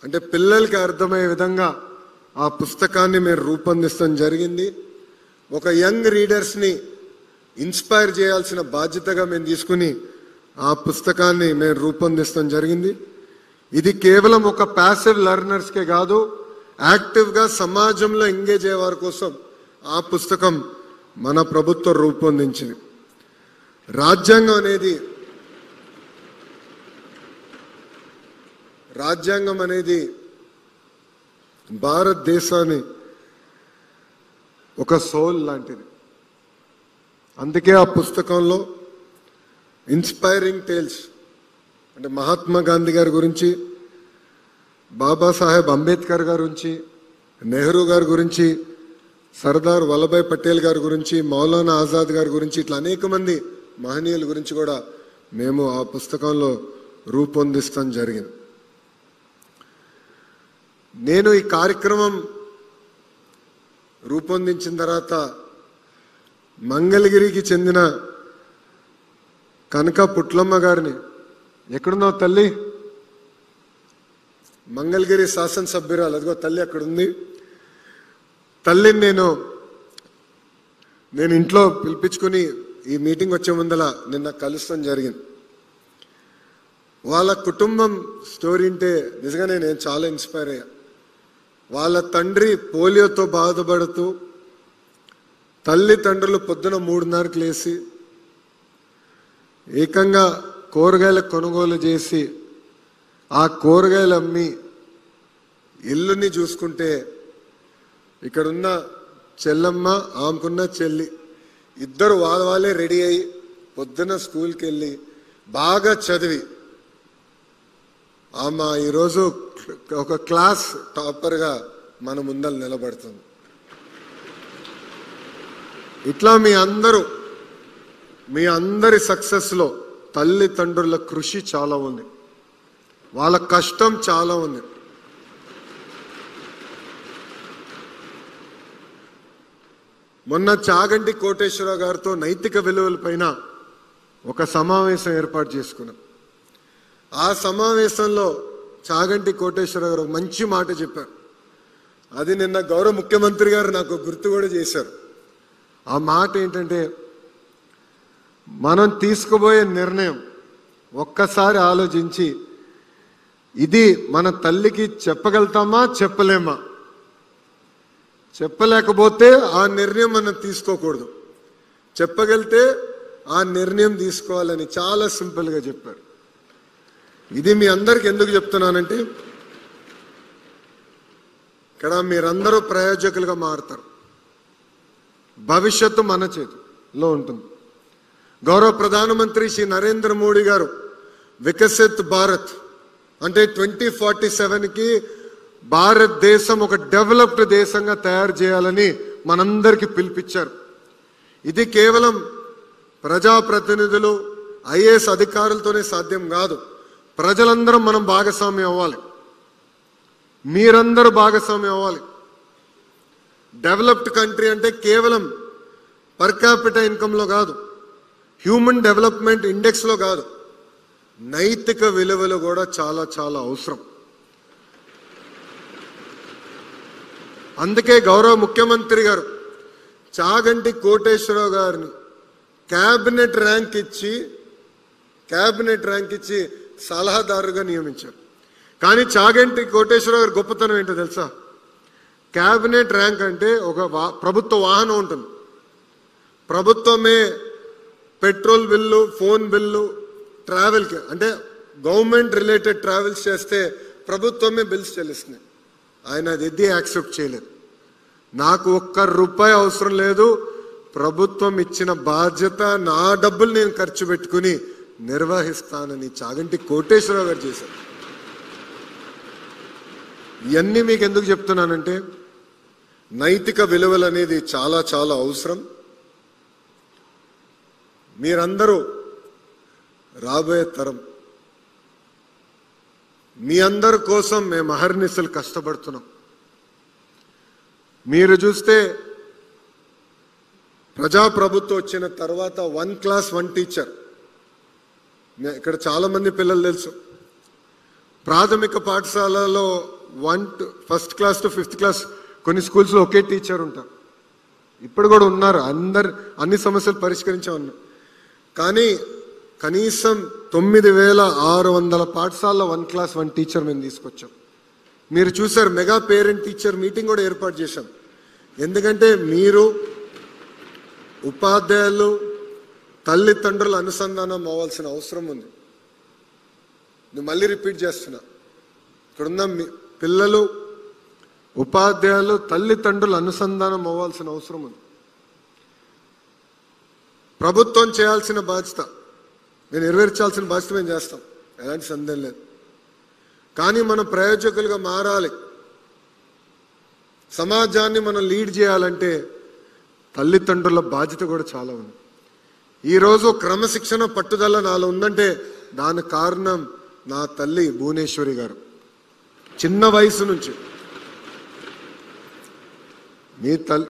అంటే పిల్లలకి అర్థమయ్యే విధంగా ఆ పుస్తకాన్ని మేము రూపొందించడం జరిగింది. ఒక యంగ్ రీడర్స్ని ఇన్స్పైర్ చేయాల్సిన బాధ్యతగా మేము తీసుకుని ఆ పుస్తకాన్ని మేము రూపొందించడం జరిగింది. ఇది కేవలం ఒక ప్యాసివ్ లెర్నర్స్కే కాదు, యాక్టివ్గా సమాజంలో ఎంగేజ్ అయ్యే వారి కోసం ఆ పుస్తకం మన ప్రభుత్వం రూపొందించింది. రాజ్యాంగం అనేది భారతదేశాన్ని ఒక సోల్ లాంటిది. అందుకే ఆ పుస్తకంలో ఇన్స్పైరింగ్ టేల్స్ అంటే మహాత్మా గాంధీ గారి గురించి, బాబాసాహెబ్ అంబేద్కర్ గారి గురించి, నెహ్రూ గారి గురించి, సర్దార్ వల్లభాయ్ పటేల్ గారి గురించి, మౌలానా ఆజాద్ గారి గురించి, ఇట్లా అనేక మంది మహనీయుల గురించి కూడా మేము ఆ పుస్తకంలో రూపొందిస్తాం జరిగింది. నేను ఈ కార్యక్రమం రూపొందించిన తర్వాత మంగళగిరికి చెందిన కనక పుట్లమ్మ గారిని, ఎక్కడున్నావు తల్లి? మంగళగిరి శాసనసభ్యురాలు, అదిగో తల్లి అక్కడుంది. తల్లిని నేను ఇంట్లో పిలిపించుకుని ఈ మీటింగ్ వచ్చే ముందల నిన్న కలుస్తాం జరిగింది. వాళ్ళ కుటుంబం స్టోరీ అంటే నిజంగానే నేను చాలా ఇన్స్పైర్ అయ్యా. వాళ్ళ తండ్రి పోలియోతో బాధపడుతూ తల్లిదండ్రులు పొద్దున 3:30కి లేచి ఏకంగా కూరగాయల కొనుగోలు చేసి ఆ కూరగాయలు అమ్మి ఇల్లుని చూసుకుంటే ఇక్కడున్న చెల్లమ్మ, ఆమెకున్న చెల్లి ఇద్దరు వాళ్ళే రెడీ అయ్యి పొద్దున స్కూల్కి వెళ్ళి బాగా చదివి ఆమె ఈరోజు ఒక క్లాస్ టాపర్గా మన ముందర నిలబడుతుంది. ఇట్లా మీ అందరి సక్సెస్లో తల్లిదండ్రుల కృషి చాలా ఉంది, వాళ్ళ కష్టం చాలా ఉంది. మొన్న చాగంటి కోటేశ్వరరావు గారితో నైతిక విలువల పైన ఒక సమావేశం ఏర్పాటు చేసుకున్నాం. ఆ సమావేశంలో చాగంటి కోటేశ్వరరావు గారు మంచి మాట చెప్పారు. అది నిన్న గౌరవ ముఖ్యమంత్రి గారు నాకు గుర్తు కూడా చేశారు. ఆ మాట ఏంటంటే, మనం తీసుకోబోయే నిర్ణయం ఒక్కసారి ఆలోచించి ఇది మన తల్లికి చెప్పగలుగుతామా చెప్పలేమా, చెప్పలేకపోతే ఆ నిర్ణయం మనం తీసుకోకూడదు, చెప్పగలిగితే ఆ నిర్ణయం తీసుకోవాలని చాలా సింపుల్గా చెప్పారు. ఇది మీ అందరికి ఎందుకు చెప్తున్నానంటే, ఇక్కడ మీరందరూ ప్రయోజకులుగా మారుతారు. భవిష్యత్తు మన చేతిలో ఉంటుంది. గౌరవ ప్రధానమంత్రి శ్రీ నరేంద్ర మోడీ గారు వికసిత్ భారత్ అంటే 2047కి భారతదేశం ఒక డెవలప్డ్ దేశంగా తయారు చేయాలని మనందరికీ పిలిపించారు. ఇది కేవలం ప్రజాప్రతినిధులు, ఐఏఎస్ అధికారులతోనే సాధ్యం కాదు. ప్రజలందరం మనం భాగస్వామ్యం అవ్వాలి, మీరందరూ భాగస్వామ్యం అవ్వాలి. డెవలప్డ్ కంట్రీ అంటే కేవలం పర్ క్యాపిటల్ ఇన్కంలో కాదు, హ్యూమన్ డెవలప్మెంట్ ఇండెక్స్లో కాదు, నైతిక విలువలు కూడా చాలా చాలా అవసరం. అందుకే గౌరవ ముఖ్యమంత్రి గారు చాగంటి కోటేశ్వరరావు గారిని క్యాబినెట్ ర్యాంక్ ఇచ్చి సలహాదారుగా నియమించారు. కానీ చాగంటి కోటేశ్వరరావు గారి గొప్పతనం ఏంటో తెలుసా? క్యాబినెట్ ర్యాంక్ అంటే ఒక ప్రభుత్వ వాహనం ఉంటుంది, ప్రభుత్వమే పెట్రోల్ బిల్లు, ఫోన్ బిల్లు, ట్రావెల్కి అంటే గవర్నమెంట్ రిలేటెడ్ ట్రావెల్స్ చేస్తే ప్రభుత్వమే బిల్స్ చెల్లిస్తుంది. ఆయన అది యాక్సెప్ట్ చేయలేదు. నాకు ₹1 అవసరం లేదు, ప్రభుత్వం ఇచ్చిన బాధ్యత నా డబ్బులు నేను ఖర్చు పెట్టుకుని నిర్వహిస్తానని చాగంటి కోటేశ్వరరావు గారు చేశారు. ఇవన్నీ మీకు ఎందుకు చెప్తున్నానంటే, నైతిక విలువలు అనేది చాలా చాలా అవసరం. మీరందరూ రాబోయే తరం, మీ అందరి కోసం మేము అహర్నిశలు కష్టపడుతున్నాం. మీరు చూస్తే ప్రజాప్రభుత్వం వచ్చిన తర్వాత 1 క్లాస్ 1 టీచర్, ఇక్కడ చాలామంది పిల్లలు తెలుసు, ప్రాథమిక పాఠశాలలో first class to 5th class కొన్ని స్కూల్స్లో ఒకే టీచర్ ఉంటారు. ఇప్పుడు కూడా ఉన్నారు, అన్ని సమస్యలు పరిష్కరించామన్నా. కానీ కనీసం 9,600 పాఠశాలలో 1 క్లాస్ 1 టీచర్ మేము తీసుకొచ్చాం. మీరు చూసారు, మెగా పేరెంట్ టీచర్ మీటింగ్ కూడా ఏర్పాటు చేశాం. ఎందుకంటే మీరు ఉపాధ్యాయులు తల్లిదండ్రుల అనుసంధానం అవ్వాల్సిన అవసరం ఉంది. నేను మళ్ళీ రిపీట్ చేస్తున్నా, ఇక్కడున్న పిల్లలు ఉపాధ్యాయులు తల్లిదండ్రుల అనుసంధానం అవ్వాల్సిన అవసరం ఉంది. ప్రభుత్వం చేయాల్సిన బాధ్యత నేను నెరవేర్చాల్సిన బాధ్యత మేము చేస్తాం, ఎలాంటి సందేహం లేదు. కానీ మనం ప్రయోజకులుగా మారాలి. సమాజాన్ని మనం లీడ్ చేయాలంటే తల్లిదండ్రుల బాధ్యత కూడా చాలా ఉంది. ఈరోజు క్రమశిక్షణ పట్టుదల నాలో ఉందంటే దానికి కారణం నా తల్లి భువనేశ్వరి గారు. చిన్న వయసు నుంచి మీ తల్లి